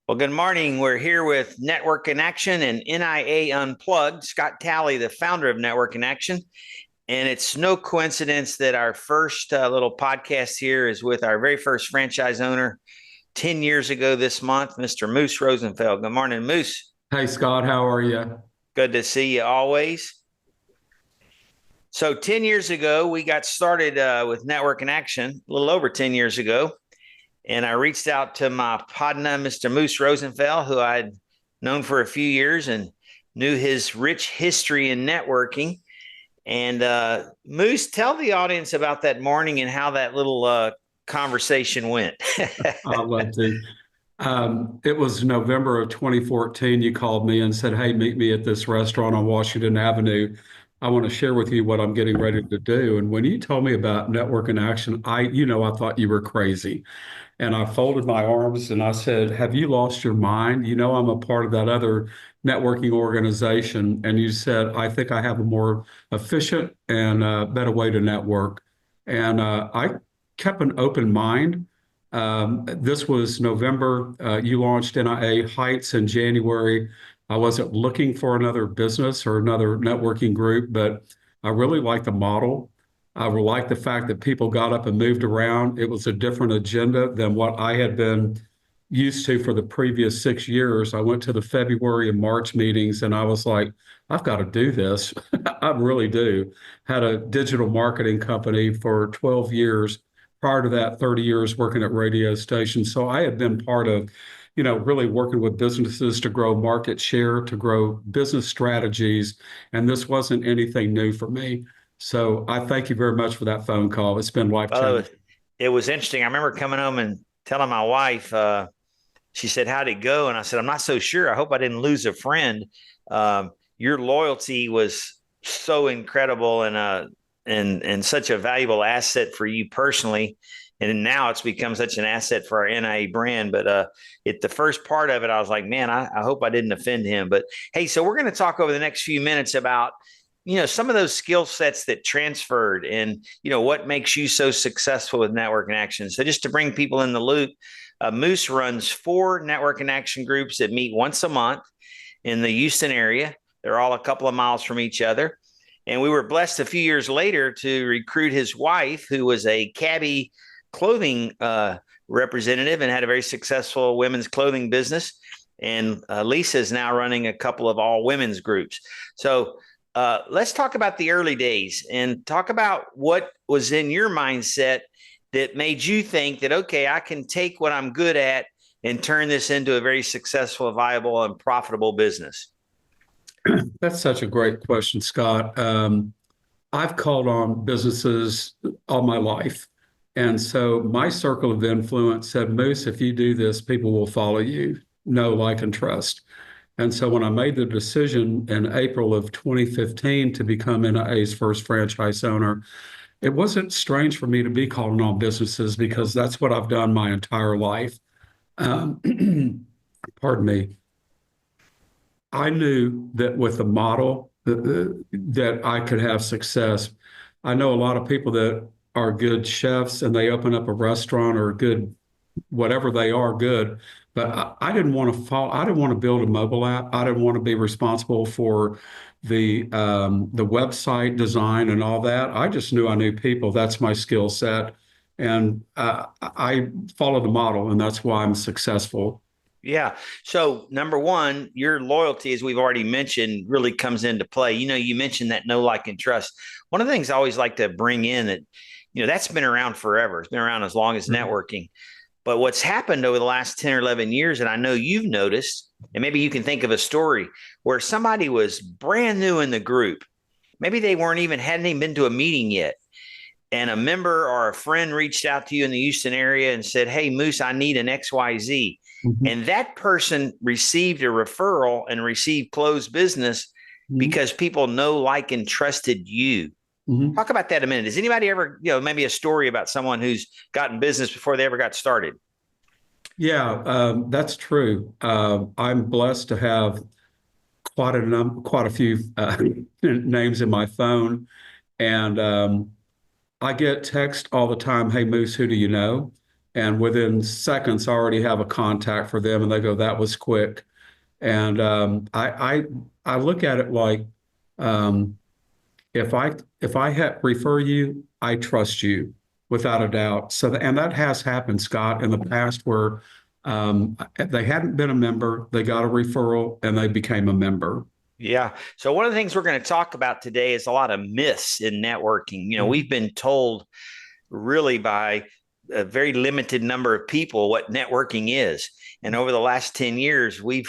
Well, good morning. We're here with Network in Action and NIA Unplugged. Scott Talley, the founder of Network in Action. And it's no coincidence that our first little podcast here is with our very first franchise owner 10 years ago this month, Mr. Moose Rosenfeld. Good morning, Moose. Hey, Scott, how are you? Good to see you always. So 10 years ago, we got started with Network in Action, a little over 10 years ago. And I reached out to my partner, Mr. Moose Rosenfeld, who I'd known for a few years and knew his rich history in networking. And Moose, tell the audience about that morning and how that little conversation went. I'd love to. It was November of 2014. You called me and said, "Hey, meet me at this restaurant on Washington Avenue. I want to share with you what I'm getting ready to do." And when you told me about Network in Action, I thought you were crazy. And I folded my arms and I said, "Have you lost your mind? You know, I'm a part of that other networking organization." And you said, "I think I have a more efficient and better way to network." And I kept an open mind. This was November. You launched NIA Heights in January. I wasn't looking for another business or another networking group, but I really liked the model. I like the fact that people got up and moved around. It was a different agenda than what I had been used to for the previous 6 years. I went to the February and March meetings and I was like, I've got to do this. I really do. Had a digital marketing company for 12 years. Prior to that, 30 years working at radio stations. So I had been part of, really working with businesses to grow market share, to grow business strategies. And this wasn't anything new for me. So I thank you very much for that phone call. It's been Well, life-changing. it was interesting. I remember coming home and telling my wife, she said, "How'd it go?" And I said, "I'm not so sure. I hope I didn't lose a friend." Your loyalty was so incredible and such a valuable asset for you personally. And now it's become such an asset for our NIA brand. But the first part of it, I was like, man, I hope I didn't offend him. But hey, so we're going to talk over the next few minutes about some of those skill sets that transferred and, what makes you so successful with Network in Action. So just to bring people in the loop, Moose runs 4 Network in Action groups that meet once a month in the Houston area. They're all a couple of miles from each other. And we were blessed a few years later to recruit his wife, who was a cabbie clothing representative and had a very successful women's clothing business. And Lisa is now running a couple of all women's groups. So let's talk about the early days and talk about what was in your mindset that made you think that, okay, I can take what I'm good at and turn this into a very successful, viable, and profitable business. That's such a great question, Scott. I've called on businesses all my life. And so my circle of influence said, "Moose, if you do this, people will follow you. Know, like, and trust." And so when I made the decision in April of 2015 to become NIA's first franchise owner, it wasn't strange for me to be calling on businesses because that's what I've done my entire life. Um, Pardon me. I knew that with the model that I could have success. I know a lot of people that are good chefs and they open up a restaurant or good, whatever they are, good. But I didn't want to follow. I didn't want to build a mobile app. I didn't want to be responsible for the website design and all that. I just knew I knew people. That's my skill set, and I followed the model, and that's why I'm successful. Yeah. So number one, your loyalty, as we've already mentioned, really comes into play. You mentioned that know, like, and trust. One of the things I always like to bring in that, that's been around forever. It's been around as long as Mhm. networking. But what's happened over the last 10 or 11 years, and I know you've noticed, and maybe you can think of a story where somebody was brand new in the group. Maybe they hadn't even been to a meeting yet. And a member or a friend reached out to you in the Houston area and said, "Hey, Moose, I need an XYZ." Mhm. And that person received a referral and received closed business Mhm. because people know, like, and trusted you. Mhm. Talk about that a minute. Does anybody ever, maybe a story about someone who's gotten business before they ever got started? Yeah, that's true. I'm blessed to have quite a few names in my phone, and I get text all the time. "Hey, Moose, who do you know?" And within seconds, I already have a contact for them, and they go, "That was quick." And I look at it like, um, if I refer you, I trust you without a doubt. So, and that has happened, Scott, in the past where they hadn't been a member, they got a referral, and they became a member. Yeah. So one of the things we're going to talk about today is a lot of myths in networking. We've been told really by a very limited number of people what networking is. And over the last 10 years, we've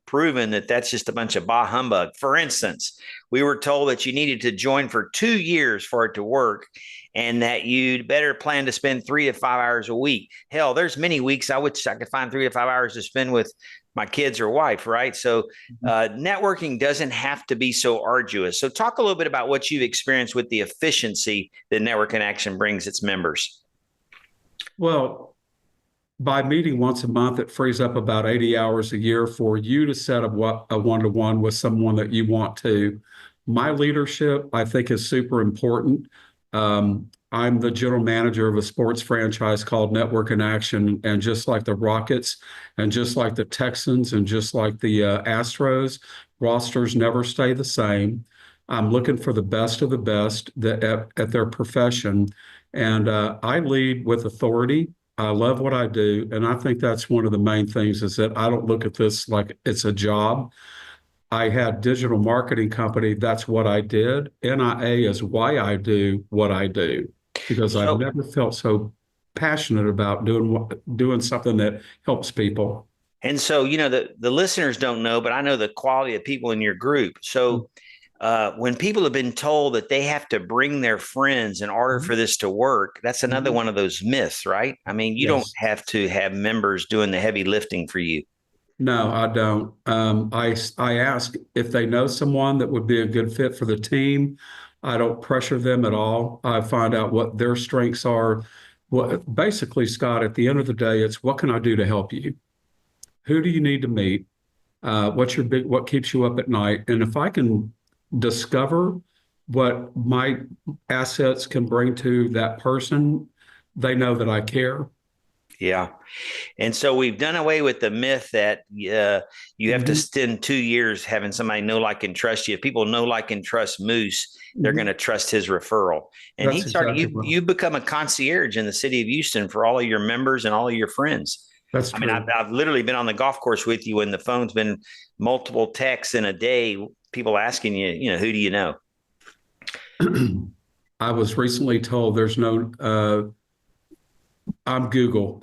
proven that that's just a bunch of bah humbug. For instance, we were told that you needed to join for 2 years for it to work, and that you'd better plan to spend 3 to 5 hours a week. Hell, there's many weeks I wish I could find 3 to 5 hours to spend with my kids or wife, right? So networking doesn't have to be so arduous. So talk a little bit about what you've experienced with the efficiency that Network in Action brings its members. Well, by meeting once a month, it frees up about 80 hours a year for you to set up a one-to-one with someone that you want to. My leadership, I think, is super important. I'm the general manager of a sports franchise called Network in Action. And just like the Rockets and just like the Texans and just like the Astros, rosters never stay the same. I'm looking for the best of the best at their profession. And I lead with authority. I love what I do. And I think that's one of the main things is that I don't look at this like it's a job. I had digital marketing company. That's what I did. NIA is why I do what I do, because I've So, never felt so passionate about doing something that helps people. and so, the listeners don't know, but I know the quality of people in your group. So when people have been told that they have to bring their friends in order Mhm. for this to work, that's another Mhm. one of those myths, right? I mean, you don't Yes. have to have members doing the heavy lifting for you. No, I don't. I ask if they know someone that would be a good fit for the team. I don't pressure them at all. I find out what their strengths are. What basically, Scott, at the end of the day, it's what can I do to help you? Who do you need to meet? What keeps you up at night? And if I can discover what my assets can bring to that person, they know that I care. Yeah. And so we've done away with the myth that you have to Mhm. spend 2 years having somebody know, like, and trust you. If people know, like, and trust Moose, they're going Mhm. to trust his referral. And That's exactly right. you become a concierge in the city of Houston for all of your members and all of your friends. That's I mean, true. I've literally been on the golf course with you when the phone's been multiple texts in a day, people asking you, who do you know? I was recently told there's no, I'm Google.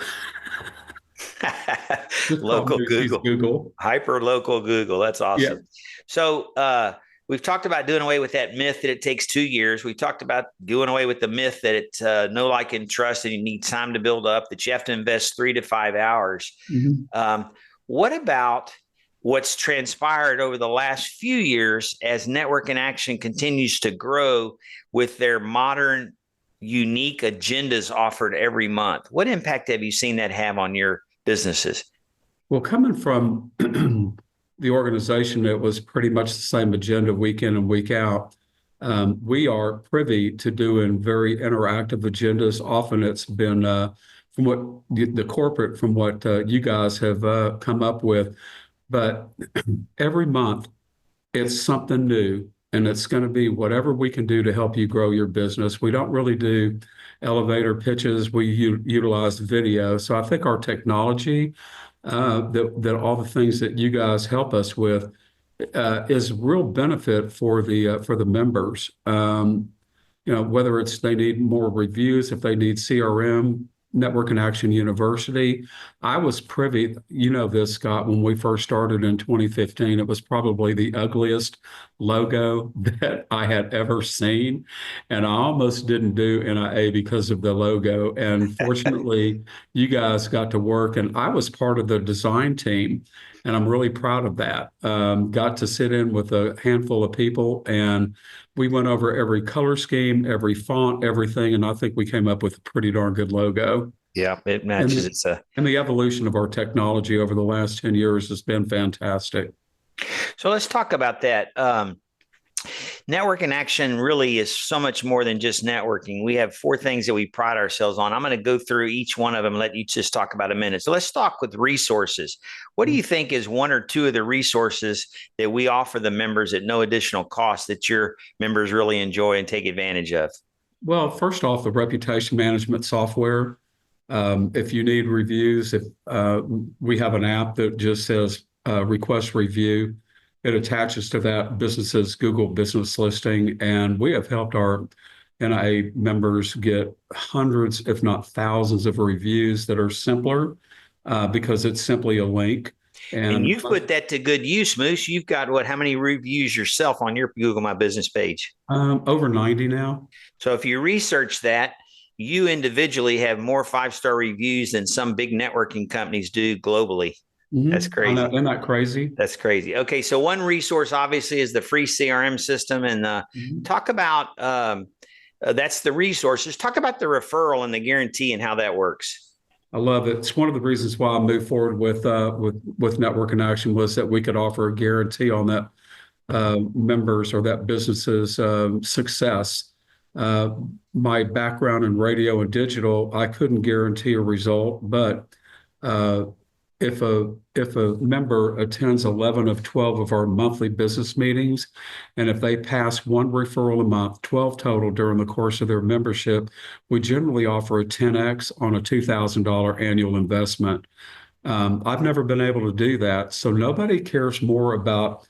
Just call Local me, he's Google. Google. Hyper local Google. That's Yeah. awesome. So we've talked about doing away with that myth that it takes 2 years. We talked about doing away with the myth that it's no, like, and trust, and you need time to build up, that you have to invest 3 to 5 hours. Mhm. Um, what about what's transpired over the last few years as Network in Action continues to grow with their modern, unique agendas offered every month? What impact have you seen that have on your businesses? Well, coming from the organization that was pretty much the same agenda week in and week out, we are privy to doing very interactive agendas. Often it's been from what the corporate, from what you guys have come up with. But every month, it's something new, and it's going to be whatever we can do to help you grow your business. We don't really do elevator pitches. We utilize video. So I think our technology, that all the things that you guys help us with, is real benefit for the members. Whether it's they need more reviews, if they need CRM, Network and Action University. I was privy, this, Scott, when we first started in 2015, it was probably the ugliest logo that I had ever seen. And I almost didn't do NIA because of the logo. And fortunately, you guys got to work, and I was part of the design team. And I'm really proud of that. Got to sit in with a handful of people, and we went over every color scheme, every font, everything, and I think we came up with a pretty darn good logo. Yeah, it matches. And It's a and the evolution of our technology over the last 10 years has been fantastic. So let's talk about that. Network in Action really is so much more than just networking. We have four things that we pride ourselves on. I'm going to go through each one of them and let you just talk about a minute. So let's talk with resources. What do you think is one or two of the resources that we offer the members at no additional cost that your members really enjoy and take advantage of? Well, first off, the reputation management software. If you need reviews, if we have an app that just says request review, it attaches to that business's Google business listing, and we have helped our NIA members get hundreds, if not thousands, of reviews that are simpler because it's simply a link. And And you've put that to good use, Moose. You've got what? How many reviews yourself on your Google My Business page? over 90 now. So if you research that, you individually have more five-star reviews than some big networking companies do globally. That's I know, crazy. isn't that crazy? That's crazy. Okay, so one resource obviously is the free CRM system, and Mhm. talk about that's the resources. Talk about the referral and the guarantee and how that works. I love it. It's one of the reasons why I moved forward with Network in Action was that we could offer a guarantee on that members or that business's success. Uh, my background in radio and digital, I couldn't guarantee a result, but uh, if a member attends 11 of 12 of our monthly business meetings, and if they pass one referral a month, 12 total during the course of their membership, we generally offer a 10x on a $2,000 annual investment. I've never been able to do that, so nobody cares more about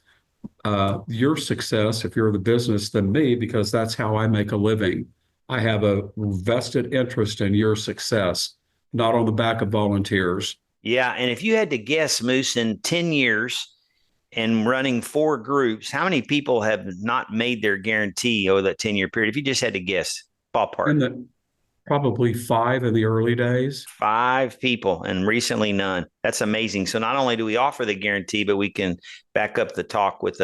your success if you're the business than me because that's how I make a living. I have a vested interest in your success, not on the back of volunteers. Yeah, and if you had to guess, Moose, in 10 years and running four groups, how many people have not made their guarantee over that 10-year period? If you just had to guess, ballpark. And the, probably five in the early days. Five people and recently none. That's amazing. So not only do we offer the guarantee, but we can back up the talk with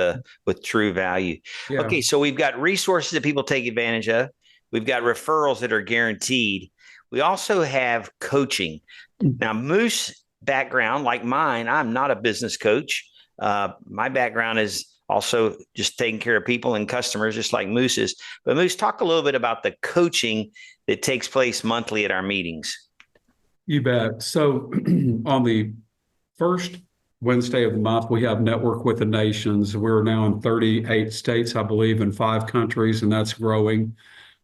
true value. Yeah. Okay, so we've got resources that people take advantage of. We've got referrals that are guaranteed. We also have coaching. Now, Moose background, like mine, I'm not a business coach. My background is also just taking care of people and customers, just like Moose's. But Moose, talk a little bit about the coaching that takes place monthly at our meetings. You bet. So on the first Wednesday of the month, we have Network with the Nations. We're now in 38 states, I believe, in 5 countries, and that's growing.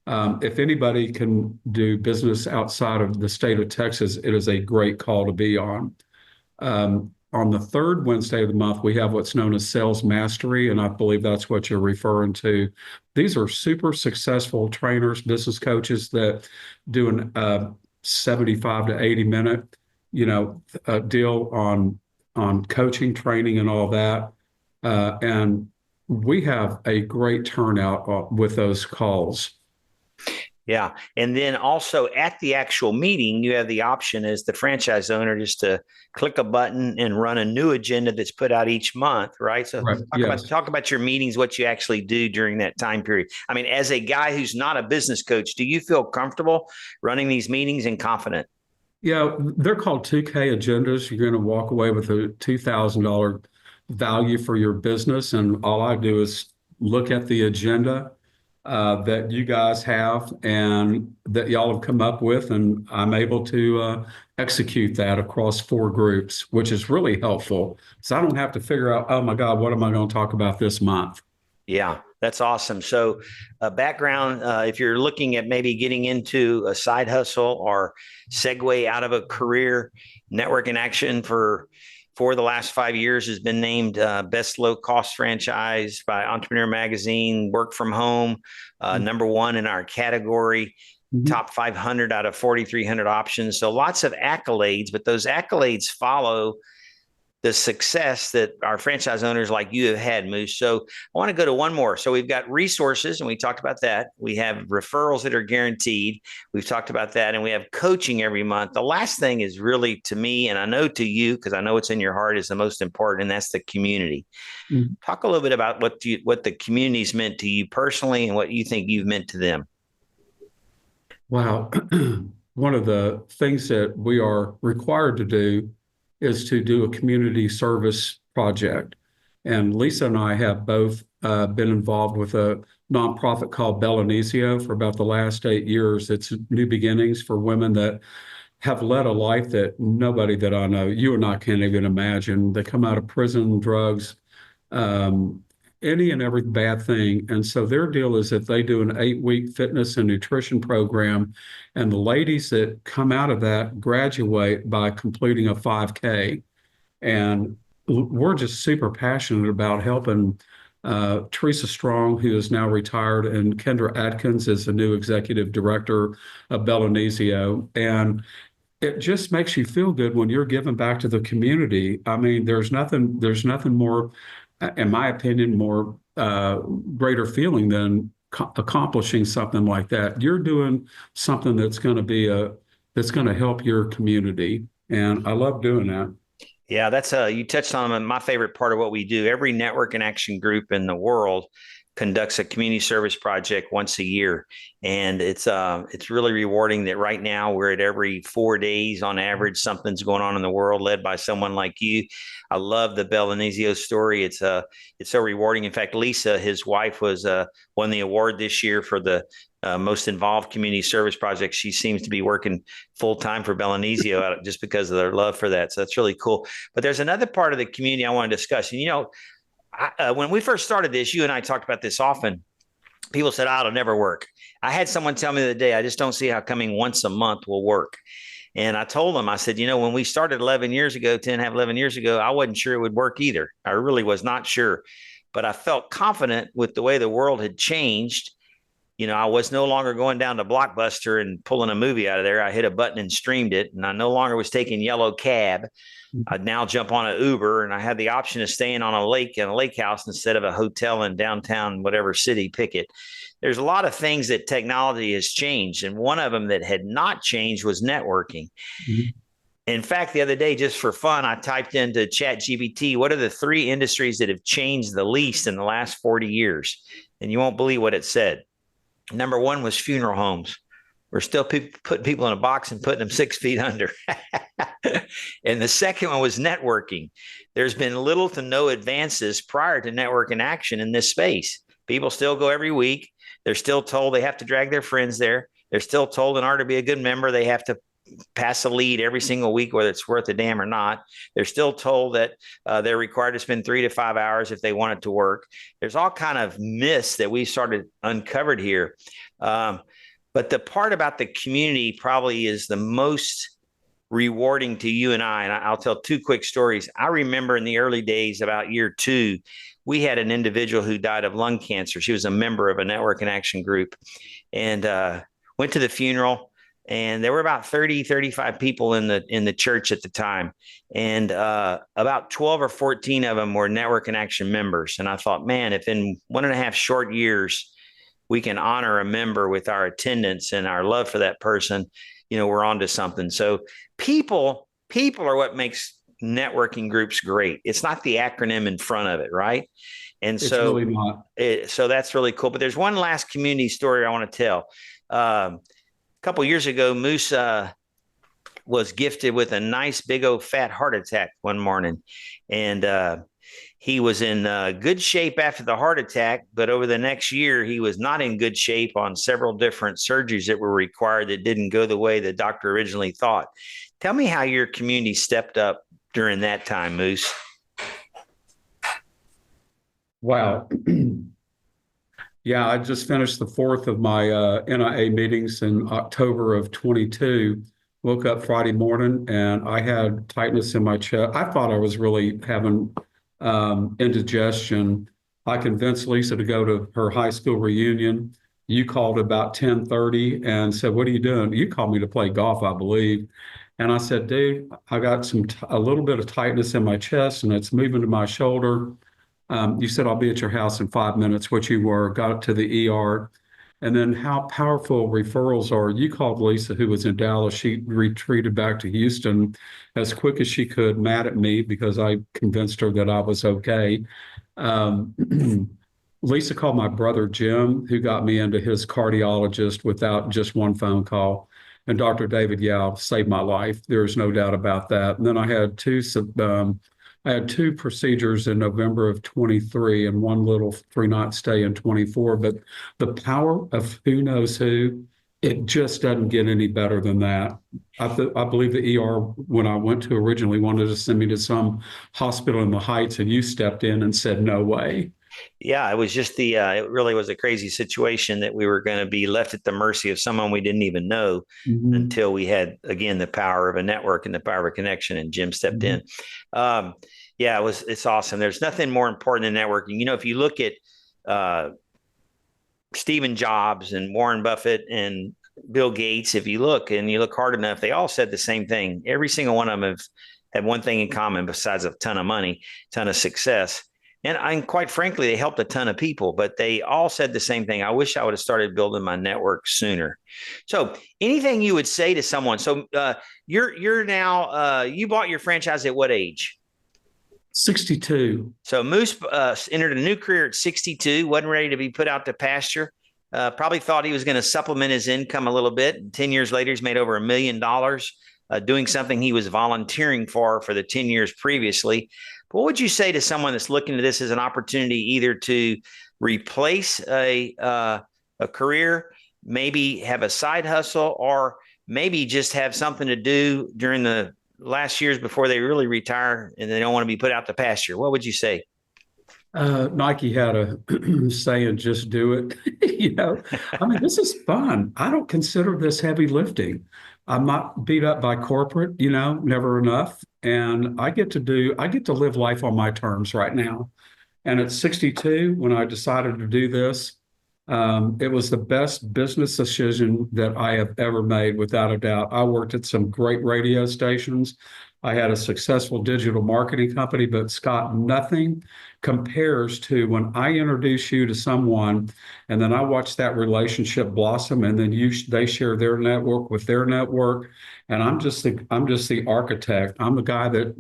If anybody can do business outside of the state of Texas, it is a great call to be on. On the third Wednesday of the month, we have what's known as Sales Mastery, and I believe that's what you're referring to. These are super successful trainers, business coaches that do an 75 to 80 minute, deal on coaching, training, and all that. And we have a great turnout with those calls. Yeah. And then also at the actual meeting, you have the option as the franchise owner just to click a button and run a new agenda that's put out each month, right? So Right. Yes. talk about your meetings, what you actually do during that time period. I mean, as a guy who's not a business coach, do you feel comfortable running these meetings and confident? Yeah, they're called 2K agendas. You're going to walk away with a $2,000 value for your business. And all I do is look at the agenda that you guys have and that y'all have come up with, and I'm able to execute that across 4 groups, which is really helpful. So I don't have to figure out, oh my God, what am I going to talk about this month? Yeah, that's awesome. So, background, if you're looking at maybe getting into a side hustle or segue out of a career, Network in Action for the last 5 years has been named best low cost franchise by Entrepreneur Magazine, work from home, #1 in our category, Mhm. top 500 out of 4,300 options. So lots of accolades, but those accolades follow the success that our franchise owners like you have had, Moose. So I want to go to one more. So we've got resources, and we talked about that. We have referrals that are guaranteed. We've talked about that, and we have coaching every month. The last thing is really, to me, and I know to you, because I know it's in your heart, is the most important, and that's the community. Mhm. Talk a little bit about what the community's meant to you personally and what you think you've meant to them. Wow. One of the things that we are required to do is to do a community service project. And Lisa and I have both been involved with a nonprofit called Belanisio for about the last 8 years. It's New Beginnings for women that have led a life that nobody that I know, you and I can't even imagine. They come out of prison, drugs, um, any and every bad thing. And so their deal is that they do an 8-week fitness and nutrition program. And the ladies that come out of that graduate by completing a 5K. And we're just super passionate about helping Teresa Strong, who is now retired, and Kendra Atkins is the new executive director of Belanisio. And it just makes you feel good when you're giving back to the community. I mean, there's nothing more, in my opinion, more greater feeling than accomplishing something like that. You're doing something that's going to help your community, and I love doing that. Yeah, that's you touched on my favorite part of what we do. Every network and action group in the world conducts a community service project once a year, and it's really rewarding that right now we're at every 4 days on average something's going on in the world led by someone like you. I love the Belanisio story. It's so rewarding. In fact, Lisa, his wife, was won the award this year for the most involved community service project. She seems to be working full time for Belanisio just because of their love for that. So that's really cool. But there's another part of the community I want to discuss. And when we first started this, you and I talked about this often. People said, "Oh, it'll never work." I had someone tell me the other day, "I just don't see how coming once a month will work." And I told them, I said, when we started 11 years ago, 11 years ago, I wasn't sure it would work either. I really was not sure. But I felt confident with the way the world had changed. I was no longer going down to Blockbuster and pulling a movie out of there. I hit a button and streamed it. And I no longer was taking yellow cab. I'd now jump on an Uber, and I had the option of staying on a lake in a lake house instead of a hotel in downtown, whatever city, pick it. There's a lot of things that technology has changed. And one of them that had not changed was networking. Mm-hmm. In fact, the other day, just for fun, I typed into ChatGPT, what are the 3 industries that have changed the least in the last 40 years? And you won't believe what it said. Number 1 was funeral homes. We're still putting people in a box and putting them 6 feet under. And the second one was networking. There's been little to no advances prior to network and action in this space. People still go every week. They're still told they have to drag their friends there. They're still told in order to be a good member, they have to pass a lead every single week, whether it's worth a damn or not. They're still told that they're required to spend 3 to 5 hours if they want it to work. There's all kind of myths that we started uncovered here. But the part about the community probably is the most rewarding to you and I. And I'll tell 2 quick stories. I remember in the early days, about year 2, we had an individual who died of lung cancer. She was a member of a network and action group, and went to the funeral. And there were about 30, 35 people in the church at the time. And about 12 or 14 of them were network and action members. And I thought, man, if in 1.5 short years, we can honor a member with our attendance and our love for that person, we're on to something. So people are what makes networking groups great. It's not the acronym in front of it, right? And it's really not. So that's really cool. But there's one last community story I want to tell. A couple of years ago, Moose was gifted with a nice big old fat heart attack one morning. And he was in good shape after the heart attack, but over the next year, he was not in good shape on several different surgeries that were required that didn't go the way the doctor originally thought. Tell me how your community stepped up during that time, Moose. Wow. Yeah, I just finished the 4th of my NIA meetings in October of 22. Woke up Friday morning and I had tightness in my chest. I thought I was really having indigestion. I convinced Lisa to go to her high school reunion. You called about 10:30 and said, "What are you doing?" You called me to play golf, I believe. And I said, "Dude, I got a little bit of tightness in my chest and it's moving to my shoulder." You said, "I'll be at your house in 5 minutes," which you were, got to the ER. And then how powerful referrals are. You called Lisa, who was in Dallas. She retreated back to Houston as quick as she could, mad at me because I convinced her that I was okay. Lisa called my brother, Jim, who got me into his cardiologist without just one phone call. And Dr. David Yao saved my life. There's no doubt about that. And then I had I had two procedures in November of 23 and one little 3-night stay in 24. But the power of who knows who, it just doesn't get any better than that. I believe the ER, when I went to originally, wanted to send me to some hospital in the Heights, and you stepped in and said, no way. Yeah, it was just it really was a crazy situation that we were going to be left at the mercy of someone we didn't even know Mhm. until we had, again, the power of a network and the power of a connection. And Jim stepped Mhm. in. Um, yeah, it's awesome. There's nothing more important than networking. If you look at uh, Stephen Jobs and Warren Buffett and Bill Gates, if you look and you look hard enough, they all said the same thing. Every single one of them have had one thing in common besides a ton of money, ton of success. And quite frankly, they helped a ton of people, but they all said the same thing. I wish I would have started building my network sooner. So, anything you would say to someone? So, you're now you bought your franchise at what age? 62. So Moose entered a new career at 62, wasn't ready to be put out to pasture. Probably thought he was going to supplement his income a little bit. And 10 years later, he's made over $1 million doing something he was volunteering for the 10 years previously. But what would you say to someone that's looking at this as an opportunity either to replace a career, maybe have a side hustle, or maybe just have something to do during the last years before they really retire and they don't want to be put out to pasture? What would you say? Nike had a saying, just do it. I mean, this is fun. I don't consider this heavy lifting. I'm not beat up by corporate, never enough. And I get to live life on my terms right now. And at 62, when I decided to do this, it was the best business decision that I have ever made, without a doubt. I worked at some great radio stations. I had a successful digital marketing company, but Scott, nothing compares to when I introduce you to someone and then I watch that relationship blossom, and then they share their network with their network. And I'm just the architect. I'm the guy that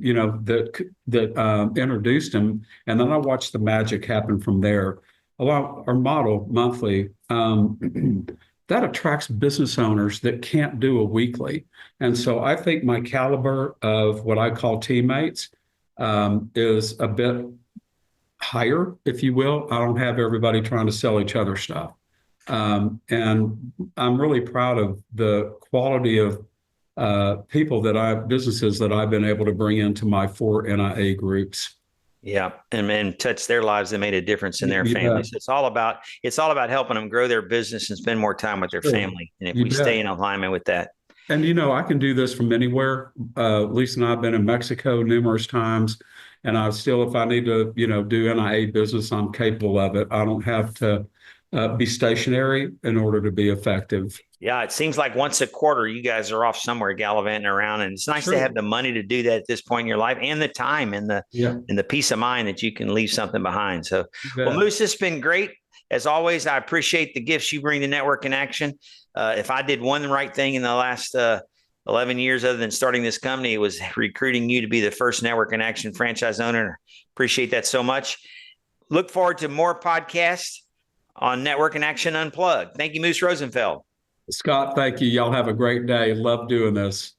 introduced him. And then I watch the magic happen from there. Our model monthly, that attracts business owners that can't do a weekly. And so I think my caliber of what I call teammates is a bit higher, if you will. I don't have everybody trying to sell each other stuff. And I'm really proud of the quality of businesses that I've been able to bring into my 4 NIA groups. Yeah, and touch their lives and made a difference in their You bet. families. It's all about helping them grow their business and spend more time with their Sure. family. And if You we stay bet. in alignment with that, And I can do this from anywhere. Lisa and I have been in Mexico numerous times, and I still, if I need to, do NIA business, I'm capable of it. I don't have to be stationary in order to be effective. yeah, it seems like once a quarter you guys are off somewhere gallivanting around, and it's nice to have Sure. the money to do that at this point in your life, and the time and the Yeah. and the peace of mind that you can leave something behind. So, You well, bet. Moose, it's been great as always. I appreciate the gifts you bring to Network in Action. If I did one right thing in the last 11 years, other than starting this company, it was recruiting you to be the first Network in Action franchise owner. Appreciate that so much. Look forward to more podcasts on Network in Action Unplugged. Thank you, Moose Rosenfeld. Scott, thank you. Y'all have a great day. Love doing this.